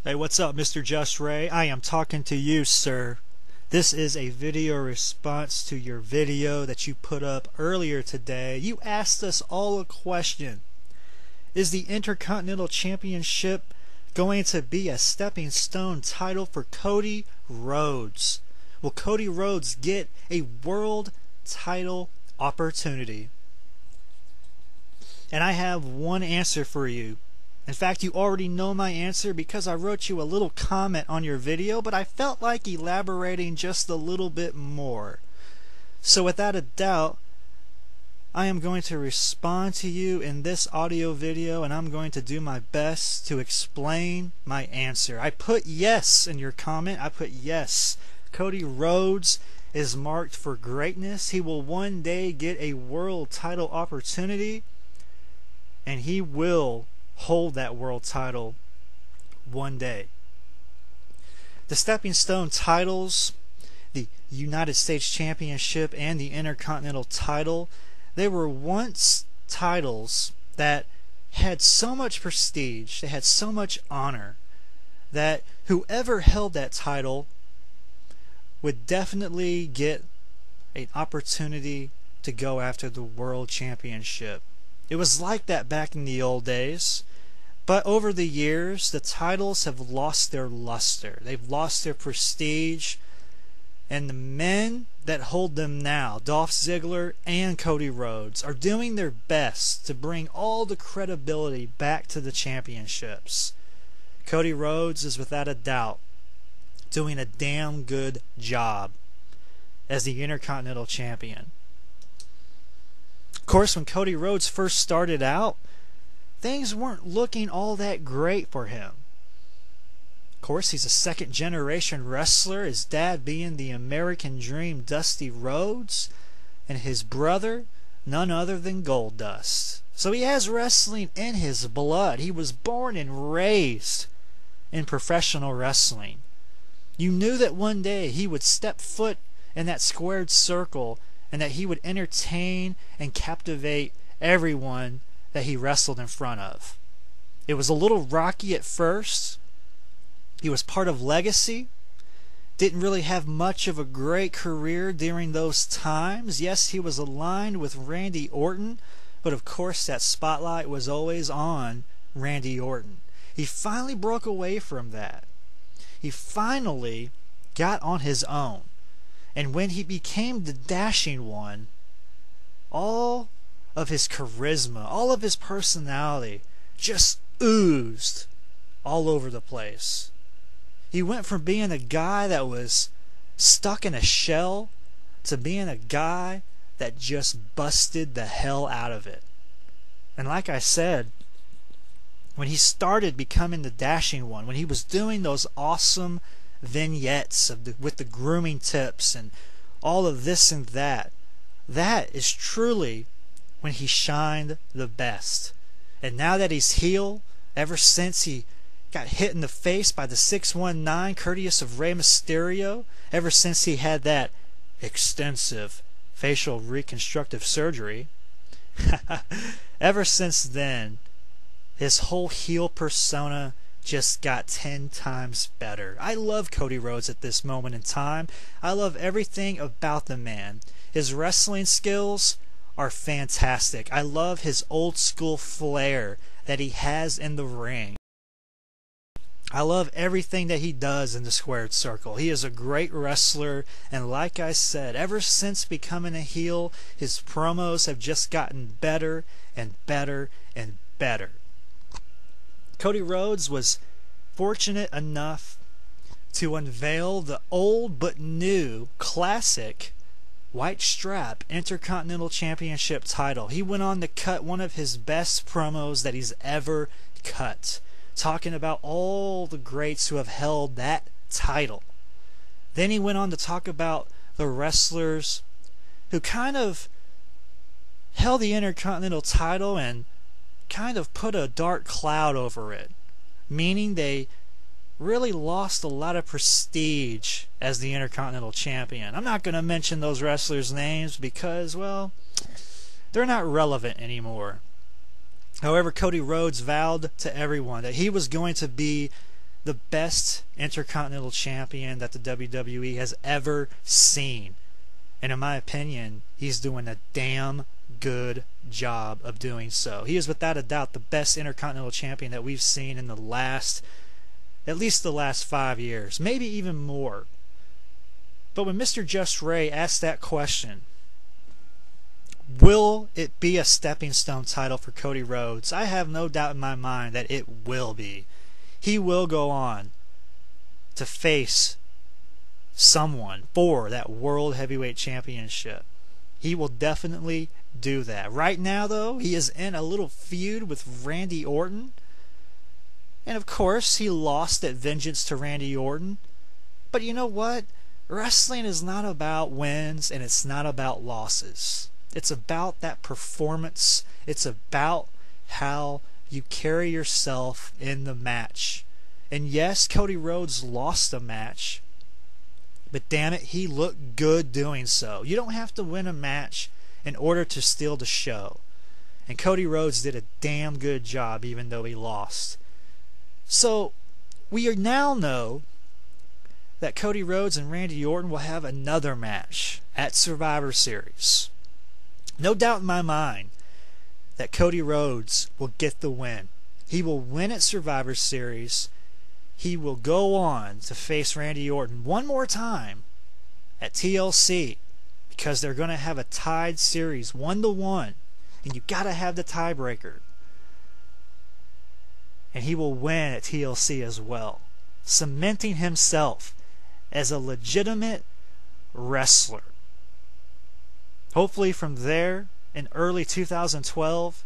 Hey, what's up, Mrjustray? I am talking to you, sir. This is a video response to your video that you put up earlier today. You asked us all a question. Is the Intercontinental Championship going to be a stepping stone title for Cody Rhodes? Will Cody Rhodes get a world title opportunity? And I have one answer for you. In fact, you already know my answer because I wrote you a little comment on your video, but I felt like elaborating just a little bit more. So without a doubt, I am going to respond to you in this audio video, and I'm going to do my best to explain my answer. I put yes in your comment. I put yes. Cody Rhodes is marked for greatness. He will one day get a world title opportunity, and he will hold that world title one day. The stepping stone titles, the United States Championship and the Intercontinental title, they were once titles that had so much prestige, they had so much honor, that whoever held that title would definitely get an opportunity to go after the world championship. It was like that back in the old days. But over the years, the titles have lost their luster. They've lost their prestige. And the men that hold them now, Dolph Ziggler and Cody Rhodes, are doing their best to bring all the credibility back to the championships. Cody Rhodes is without a doubt doing a damn good job as the Intercontinental Champion. Of course, when Cody Rhodes first started out, things weren't looking all that great for him. Of course, he's a second-generation wrestler, his dad being the American Dream Dusty Rhodes, and his brother none other than Goldust. So he has wrestling in his blood. He was born and raised in professional wrestling. You knew that one day he would step foot in that squared circle and that he would entertain and captivate everyone that he wrestled in front of. It was a little rocky at first. He was part of Legacy. Didn't really have much of a great career during those times. Yes, he was aligned with Randy Orton, but of course that spotlight was always on Randy Orton. He finally broke away from that. He finally got on his own. And when he became the dashing one, all of his charisma, all of his personality just oozed all over the place. He went from being a guy that was stuck in a shell to being a guy that just busted the hell out of it. And like I said, when he started becoming the dashing one, when he was doing those awesome vignettes with the grooming tips and all of this and that, that is truly when he shined the best. And now that he's heel, ever since he got hit in the face by the 619 courteous of Rey Mysterio, ever since he had that extensive facial reconstructive surgery, ever since then, his whole heel persona just got 10 times better. I love Cody Rhodes at this moment in time. I love everything about the man. His wrestling skills are fantastic. I love his old school flair that he has in the ring. I love everything that he does in the squared circle. He is a great wrestler, and like I said, ever since becoming a heel, his promos have just gotten better and better and better. Cody Rhodes was fortunate enough to unveil the old but new classic white strap Intercontinental Championship title. He went on to cut one of his best promos that he's ever cut, talking about all the greats who have held that title. Then he went on to talk about the wrestlers who kind of held the Intercontinental title and kind of put a dark cloud over it, meaning they really lost a lot of prestige as the Intercontinental Champion. I'm not going to mention those wrestlers' names because, well, they're not relevant anymore. However, Cody Rhodes vowed to everyone that he was going to be the best Intercontinental Champion that the WWE has ever seen. And in my opinion, he's doing a damn good job of doing so. He is without a doubt the best Intercontinental Champion that we've seen in at least the last 5 years, maybe even more. But when Mrjustray asked that question, will it be a stepping stone title for Cody Rhodes? I have no doubt in my mind that it will be. He will go on to face someone for that World Heavyweight Championship. He will definitely do that. Right now, though, he is in a little feud with Randy Orton. And of course, he lost at Vengeance to Randy Orton. But you know what? Wrestling is not about wins and it's not about losses. It's about that performance. It's about how you carry yourself in the match. And yes, Cody Rhodes lost a match, but damn it, he looked good doing so. You don't have to win a match in order to steal the show. And Cody Rhodes did a damn good job even though he lost. So we now know that Cody Rhodes and Randy Orton will have another match at Survivor Series. No doubt in my mind that Cody Rhodes will get the win. He will win at Survivor Series. He will go on to face Randy Orton one more time at TLC because they're going to have a tied series 1-1, and you got to have the tiebreaker. And he will win at TLC as well, cementing himself as a legitimate wrestler. Hopefully from there, in early 2012,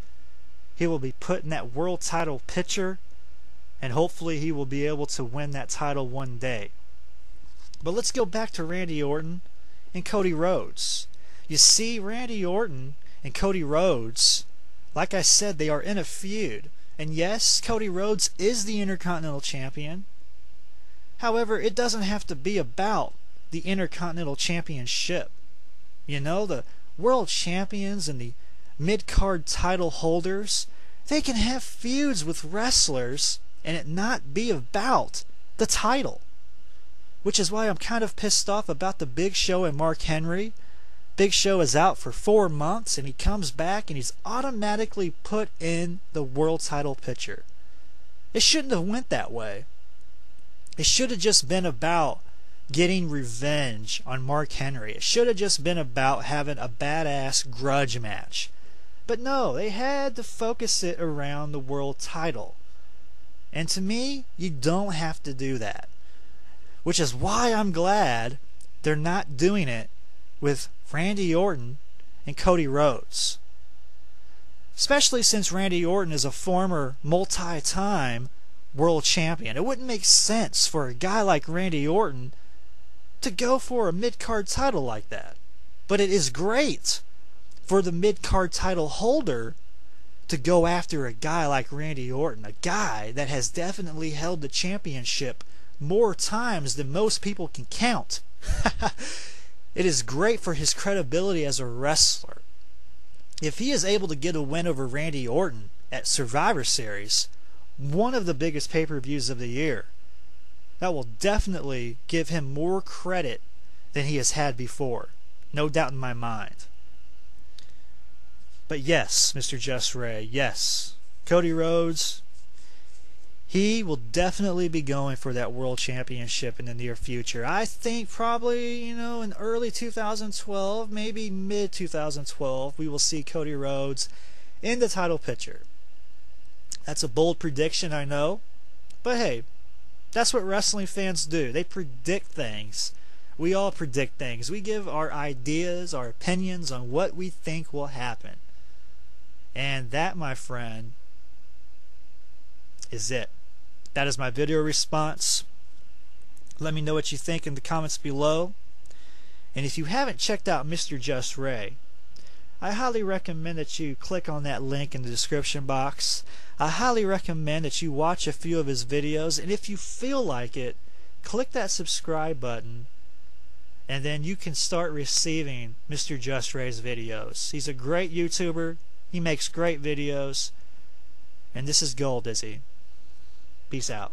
he will be put in that world title picture, and hopefully he will be able to win that title one day. But let's go back to Randy Orton and Cody Rhodes. You see, Randy Orton and Cody Rhodes, like I said, they are in a feud. And yes, Cody Rhodes is the Intercontinental Champion. However, it doesn't have to be about the Intercontinental Championship. You know, the world champions and the mid-card title holders, they can have feuds with wrestlers and it not be about the title. Which is why I'm kind of pissed off about the Big Show and Mark Henry. Big Show is out for 4 months and he comes back and he's automatically put in the world title picture. It shouldn't have went that way. It should have just been about getting revenge on Mark Henry. It should have just been about having a badass grudge match. But no, they had to focus it around the world title. And to me, you don't have to do that. Which is why I'm glad they're not doing it with Randy Orton and Cody Rhodes. Especially since Randy Orton is a former multi-time world champion. It wouldn't make sense for a guy like Randy Orton to go for a mid-card title like that. But it is great for the mid-card title holder to go after a guy like Randy Orton, a guy that has definitely held the championship more times than most people can count. It is great for his credibility as a wrestler. If he is able to get a win over Randy Orton at Survivor Series, one of the biggest pay-per-views of the year, that will definitely give him more credit than he has had before. No doubt in my mind. But yes, Mrjustray, yes, Cody Rhodes, he will definitely be going for that world championship in the near future. I think probably, in early 2012, maybe mid 2012, we will see Cody Rhodes in the title picture. That's a bold prediction, I know. But hey, that's what wrestling fans do. They predict things. We all predict things. We give our ideas, our opinions on what we think will happen. And that, my friend, is it. That is my video response. Let me know what you think in the comments below. And if you haven't checked out Mrjustray, I highly recommend that you click on that link in the description box. I highly recommend that you watch a few of his videos, and if you feel like it, click that subscribe button, and then you can start receiving Mrjustray's videos. He's a great YouTuber. He makes great videos, and this is gold, is he? Peace out.